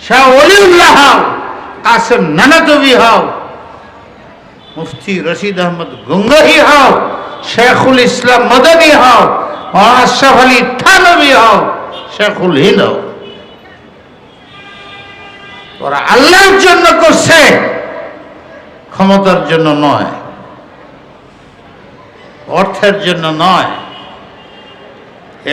শাহ ওলিউল্লাহ হও, কাসেম নানাতবি হও, মুফতি রশিদ আহমদ গঙ্গোহী হও, শেখুল ইসলাম মদনী হও, আশরাফ আলী থানভী হও, শেখুল হিন্দ হও, ওরা আল্লাহর জন্য করছে, ক্ষমতার জন্য নয়, অর্থের জন্য নয়,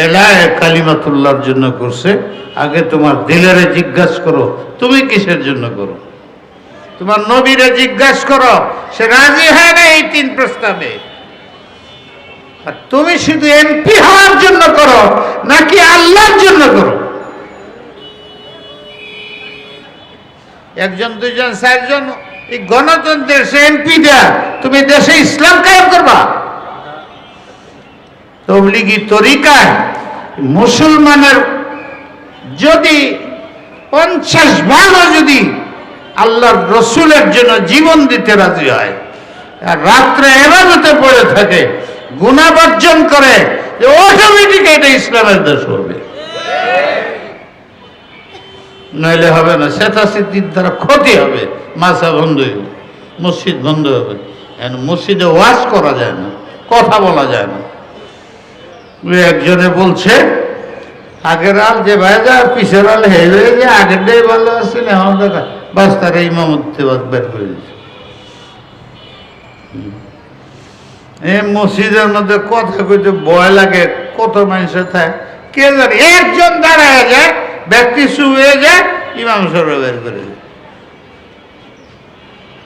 এলায়ে কালিমাতুল্লাহর জন্য করছে। আগে তোমার দিলেরে জিজ্ঞাসা করো তুমি কিসের জন্য করো, তোমার নবীরে জিজ্ঞাসা করো সে রাজি হয় না এই 3 প্রস্তাবে। আর তুমি শুধু এমপি হওয়ার জন্য করো নাকি আল্লাহর জন্য করো? 1 জন 2 জন 4 জন এই গণতন্ত্রের সে এমপি দেয়া তুমি দেশে ইসলাম কায়েম করবা? তবলিগি তরিকায় মুসলমানের যদি 50 ভাগও যদি আল্লাহর রসুলের জন্য জীবন দিতে রাজি হয় আর রাত্রে ইবাদতে পড়ে থাকে, গুনাহ বর্জন করে, অটোমেটিক এটা ইসলামের দেশ হবে, নইলে হবে না। স্বেচ্ছাসেবীর দ্বারা ক্ষতি হবে, মাসা বন্ধ হবে, মসজিদ বন্ধ হবে, মসজিদে ওয়াজ করা যায় না, কথা বলা যায় না। একজনে বলছে আগের আল যে ভাইজা পিছের আল হেরে যে আগের ডে ভালো আসছিল, এখন দেখা বাস তারা ইমামতি বের করে দিচ্ছে। এই মসজিদের মধ্যে কথা কইতে ভয় লাগে, কত মানুষের থাকে কে জানে, একজন দাঁড়ায় যায়, ব্যক্তি শুয়ে যায়, ইমাম সাহেব বের করে দেয়,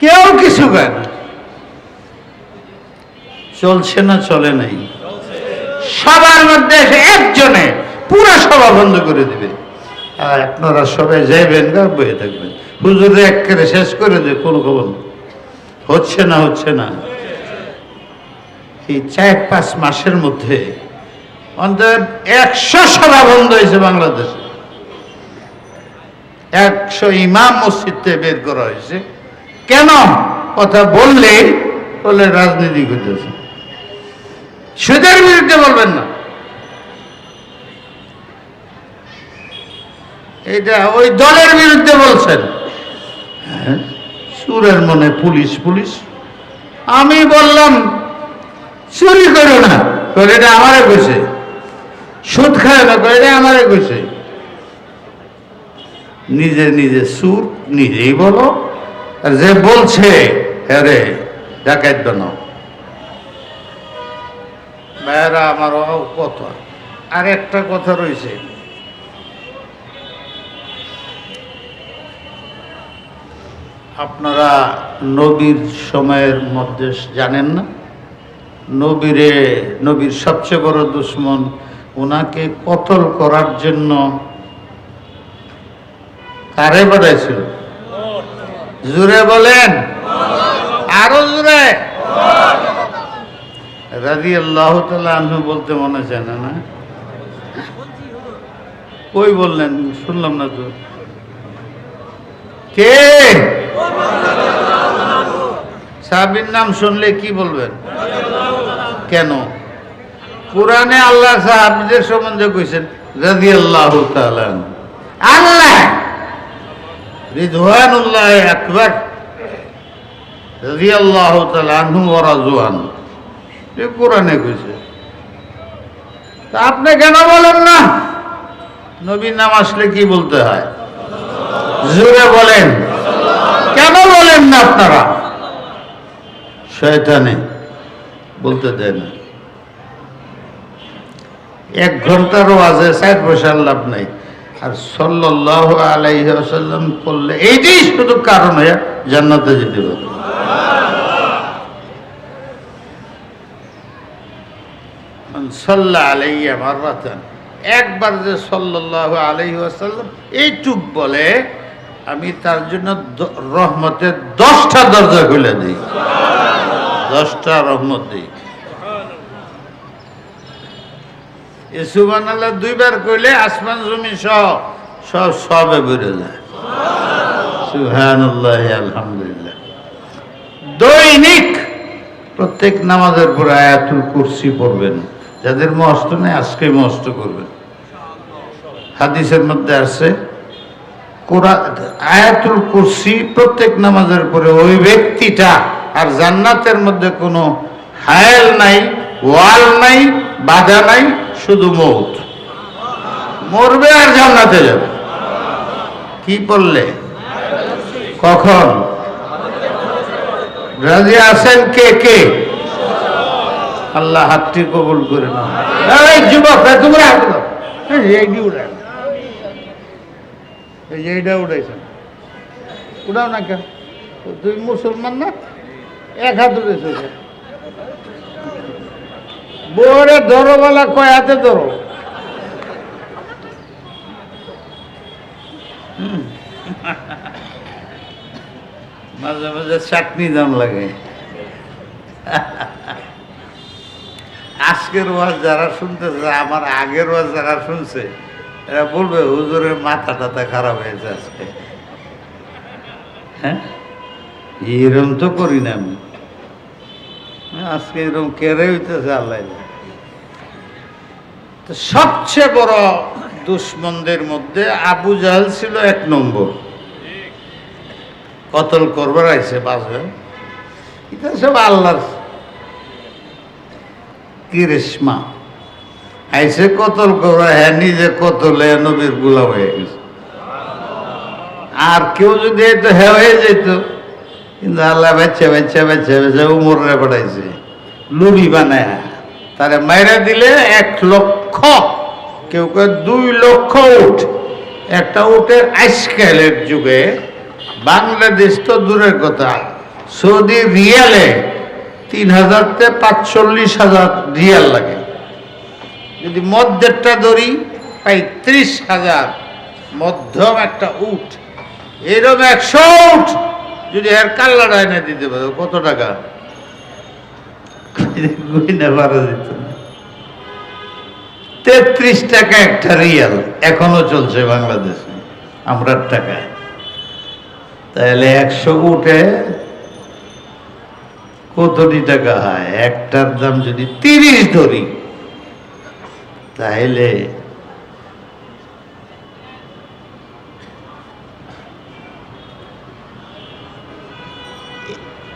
কেউ কিছু করে না। চলছে না চলে নাই? সবার মধ্যে একজনে পুরা সভা বন্ধ করে দিবে, আর আপনারা সবাই যাইবেন গা, বয়ে থাকবেন, হুজুরে একেবারে শেষ করে দেবে, কোনো খবর হচ্ছে না, হচ্ছে না। এই 4-5 মাসের মধ্যে অন্তত 100 সভা বন্ধ হয়েছে বাংলাদেশে, 100 ইমাম মসজিদ থেকে বের করা হয়েছে। কেন? কথা বললে বলে রাজনীতি করতেছে, সুদের বিরুদ্ধে বলবেন না, এটা ওই দলের বিরুদ্ধে বলছেন। সুরের মনে পুলিশ পুলিশ, আমি বললাম চুরি করো না, এটা আমারে কইছে, সুদ খায় না, এটা আমারে কইছে। নিজে নিজে সুর নিজেই বলো, আর যে বলছে হ্যাঁ রে ডাকাত বানাও। ভাইয়েরা আমার কথা, আর একটা কথা রয়েছে, আপনারা নবীর সময়ের মধ্যে জানেন না, নবীর সবচেয়ে বড় দুশ্মন ওনাকে কতল করার জন্য কারে বাড়াইছিল? জোরে বলেন, আরো জোরে। রাদিয়াল্লাহু তাআলা আনহু বলতে মনে চায় না? না কই বললেন, শুনলাম না তো। কে? সাহাবীর নাম শুনলে কি বলবেন? কেন? কুরআনে আল্লাহ সাহাবীদের সম্বন্ধে কইছেন রাদিয়াল্লাহু তাআলা আনহু, আল্লাহ রিদওয়ানুল্লাহ আকবার, রাদিয়াল্লাহু তাআলা আনহু ওয়া রাযু আনহু, এই কোরআনে কইছে। তা আপনি কেন বলেন না? নবীর নাম আসলে কি বলতে হয়? জোরে বলেন, কেন বলেন না আপনারা? শয়তানে বলতে দেয় না। 1 ঘন্টার ওয়াজে 4 পয়সার লাভ নাই, আর সাল্লাল্লাহু আলাইহি ওয়াসাল্লাম করলে এইটাই শুধু কারণ হয়ে জান্নাতে যেতে পারে। সাল্লা আলাইয়া মাররাতান, একবার যে সাল্লাল্লাহু আলাইহি ওয়াসাল্লাম এইটুক বলে, আমি তার জন্য রহমতের 10টা দরজা খুলে দিই, 10টা রহমত দিই। এই সুবহানাল্লাহ 2 বার কইলে আসমান জমিন সবে বেড়ে যায়। সুবহানাল্লাহ, আলহামদুলিল্লাহ। দৈনিক প্রত্যেক নামাজের পরে আয়াতুল কুরসি পড়বেন, যাদের মুখস্থ নেই আজকে মুখস্থ করবেন। হাদিসের মধ্যে আছে আয়াতুল কুরসি প্রত্যেক নামাজের পরে ওই ব্যক্তিটা আর জান্নাতের মধ্যে কোনো হায়াল নাই, ওয়াল নাই, বাধা নাই, শুধু মৌত। মরবে আর জান্নাতে যাবে। কি পড়লে? কখন? রাজি আছেন কে কে? আল্লাহ হাতটি কবুল করে না। এই যুবক, তোমরা এইটা উঠাইছেন, উঠাও না কেন? তুই মুসলমান না? এক হাত উঠেছ। বোরে ধরো বলা, কয় হাতে ধরো? মাঝে মাঝে চাটনি দাম লাগে। আজকের ওয়াজ যারা শুনতেছে, আমার আগের ওয়াজ যারা শুনছে, এরা বলবে হুজুরের মাথা টাথা খারাপ হয়েছে আজকে। হ্যাঁ, এরম তো করি না আমি। আজকে এরকম কেড়ে হইতেছে আল্লাহ। তো সবচেয়ে বড় দুশ্মনদের মধ্যে আবু জাহেল ছিল 1 নম্বর। কতল করবার আইছে বাজবে, এটা সব আল্লাহর কিরেশমা। আইসে কতল করবা, হ্যাঁ নিজে কতলে নবীর গোলাম হয়ে গেছে। আর কেউ যদি এই তো হ্যাঁ হয়ে যেত, কিন্তু আল্লাহ বাচ্চা বাচ্চা বাচ্চা বাচ্চা উমরে পাঠাইছে লুবি বানায়। তারে মাইরা দিলে 1 লক্ষ, কেউ কেউ 2 লক্ষ উঠ। একটা উঠের আজকালের যুগে বাংলাদেশ তো দূরের কথা, সৌদি রিয়ালে 3000 থেকে 45,000 রিয়াল লাগে। যদি মধ্যেরটা ধরি 35,000 মধ্যম একটা উঠ। এরকম 100 উঠ যদি এর কাল্লাটা এনে দিতে পারো, কত টাকা? গইনা পারা যেত না। 33 টাকা একটা রিয়াল এখনো চলছে বাংলাদেশে আমরার টাকায়। তাহলে 100 উঠে কতটি টাকা হয়? একটার দাম যদি 30 ধরি, তাহলে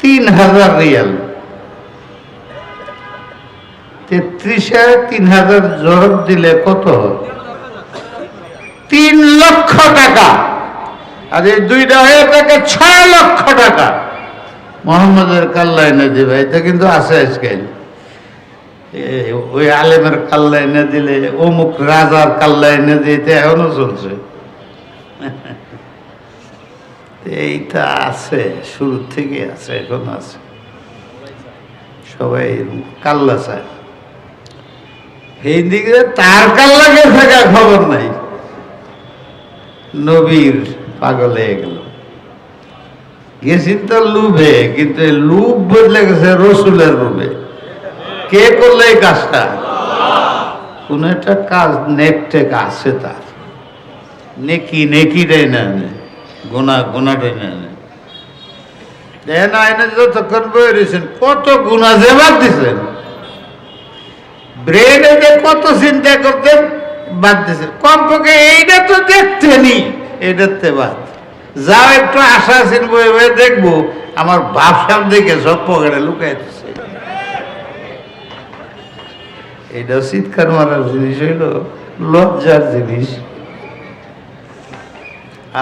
3000 রিয়াল। 33-এ 3000 জোর দিলে কত হয়? 3 লক্ষ টাকা। আর এই 2টা হয়ে থাকে 6 লক্ষ টাকা। মোহাম্মদের কাল্লা এনে দিবে, এটা কিন্তু আছে আজকে। ওই আলেমের কাল্লা এনে দিলে, অমুক রাজার কাল্লা এনে দিতে এখনো চলছে। এইটা আছে, শুরু থেকে আছে, এখন আছে। সবাই কাল্লা চায়। এই দিকে তার কাল্লাকে থাকা খবর নাই। নবীর পাগল হয়ে গেল, গেছেন তো লুভে, কিন্তু লুভ বদলে গেছে রসুলের রূপে। কে করলে এই কাজটা? কোন একটা কাজ নেকটেক আছে তার, নেকিটাই না, গুণাটাই না। দেখেন আইনে যতক্ষণ বই রয়েছেন, কত গুণা যে বাদ দিচ্ছেন। ব্রেনে যে কত চিন্তা করতেন, বাদ দিচ্ছেন। কমপক্ষে এইটা তো দেখতেনি, এটাতে বাদ। যাও একটু আশা আছেন বই বই দেখবো, আমার বাপ সাপ দেখে সব পকেটে লুকাইতেছে। এটা চিৎকার মারার জিনিস হইল, লজ্জার জিনিস।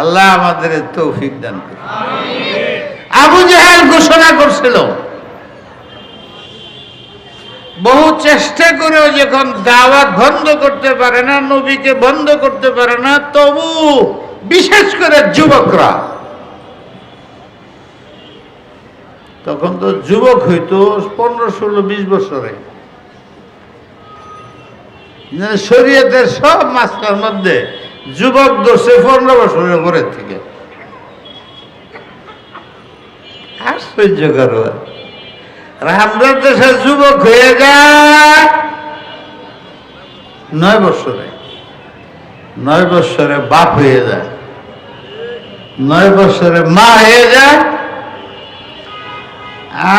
আল্লাহ আমাদের তৌফিক দান করে। আবু জাহেল ঘোষণা করছিল, বহু চেষ্টা করেও যখন দাওয়াত বন্ধ করতে পারে না, নবীকে বন্ধ করতে পারে না, তবু বিশেষ করে যুবকরা, তখন তো যুবক হইতো 15, 16, 20 বছরে। শরীয়তের সব মাসলার মধ্যে যুবক দোষে 15 বছরের পরের থেকে। আশ্চর্যকর। আমরা দেশে যুবক হয়ে যায় 9 বছরে, 9 বছরে বাপ হয়ে যায়, 9 বছরে মা হয়ে যায়,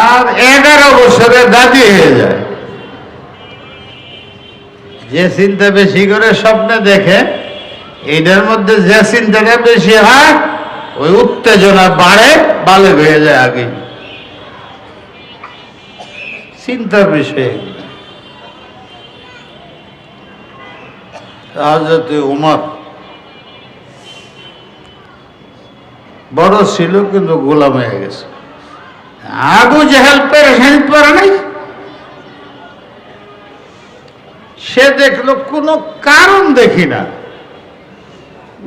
আর 11 বছরে দাদি হয়ে যায়। যে চিন্তা বেশি করে স্বপ্নে দেখে, এইটার মধ্যে যে চিন্তাটা বেশি হয় ওই উত্তেজনা বাড়ে, বালে হয়ে যায় আগে। চিন্তার বিষয়। হযরত উমর বড় ছিল কিন্তু গোলাম হয়ে গেছে। আবু জাহেল পেরেশানি পড়ে নাই। সে দেখলো কোনো কারণ দেখি না,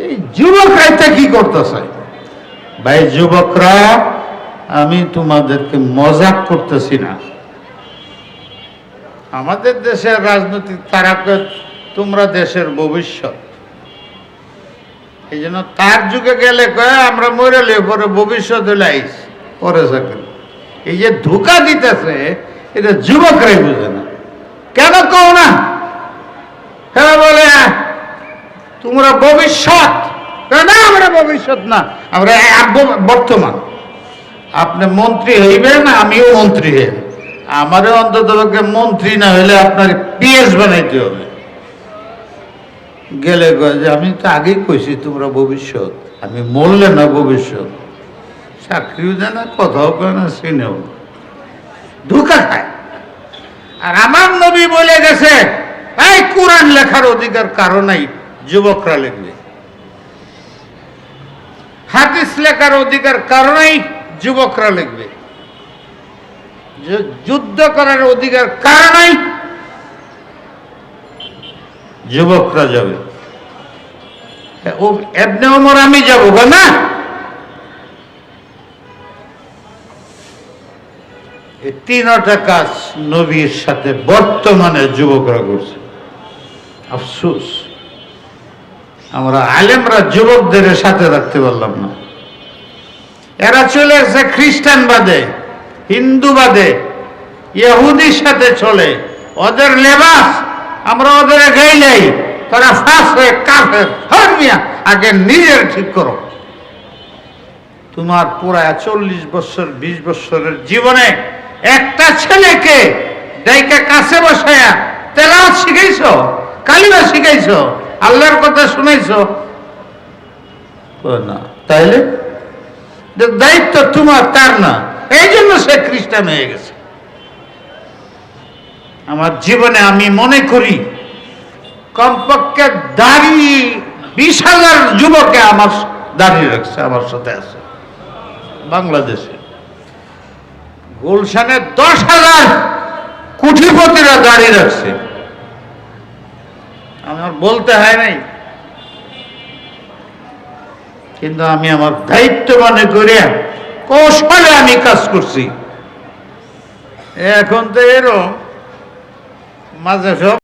এই যুবক আইতে কি করতেছে। ভাই যুবকরা, আমি তোমাদেরকে মজাক করতেছি না। আমাদের দেশের রাজনৈতিক তারা তোমরা দেশের ভবিষ্যৎ, এই জন্য তার যুগে গেলে কয় আমরা মরেলে পরে ভবিষ্যৎ হলে আইস পরে চাকরি। এই যে ধোঁকা দিতেছে এটা যুবকরাই বুঝে না। কেন কও না? হ্যাঁ বলে তোমরা ভবিষ্যৎ। না, আমরা ভবিষ্যৎ না, আমরা বর্তমান। আপনি মন্ত্রী হইবেন, আমিও মন্ত্রী হইব। আমারও অন্তত মন্ত্রী না হইলে আপনার পিএস বানাইতে হবে। গেলে যে আমি তো আগেই কইছি তোমরা ভবিষ্যৎ, আমি মরলে না ভবিষ্যৎ। চাকরিও দেয় না, কথাও কয় না, চিনেও ধোঁকা খায়। আর আমার নবী বলে গেছে এই কোরআন লেখার অধিকার কারো নাই, যুবকরা লিখবে। হাদিস লেখার অধিকার কারো নাই, যুবকরা লিখবে। যুদ্ধ করার অধিকার কারো নাই, যুবকরা যাবে। ইবনে ওমর আমি যাব না? এই তিনটা কাজ নবীর সাথে বর্তমানে যুবকরা করছে। আফসোস আমরা আলেমরা যুবকদের সাথে রাখতে পারলাম না। এরা চলে আসছে খ্রিস্টান বাদে, হিন্দু বাদে, ইহুদির সাথে চলে। ওদের লেবাস আমরা ওদের গাইলাই, তারা ফাঁস হয়ে কাফের। হরমিয়া আগে নিজের ঠিক করো। তোমার পুরা 40 বছর 20 বছরের জীবনে একটা ছেলেকে ডাইকা কাছে বসায়া তেলাওয়াত শিখাইছো, কালিমা শিখাইছো, আল্লাহর কথা শুনাইছো না? তাইলে দায়িত্ব তোমার, তার না। এই জন্য সে খ্রিস্টান হয়ে গেছে। আমার জীবনে আমি মনে করি কমপক্ষে দাড়ি 20,000 যুবকে আমার দাঁড়িয়ে রাখছে, আমার সাথে আছে। বাংলাদেশে গুলশানে 10,000 কোটিপতিরা দাঁড়িয়ে রাখছে। আমার বলতে হয় নাই, কিন্তু আমি আমার দায়িত্ব মনে করে কৌশলে আমি কাজ করছি। এখন তো এরও মাঝে সব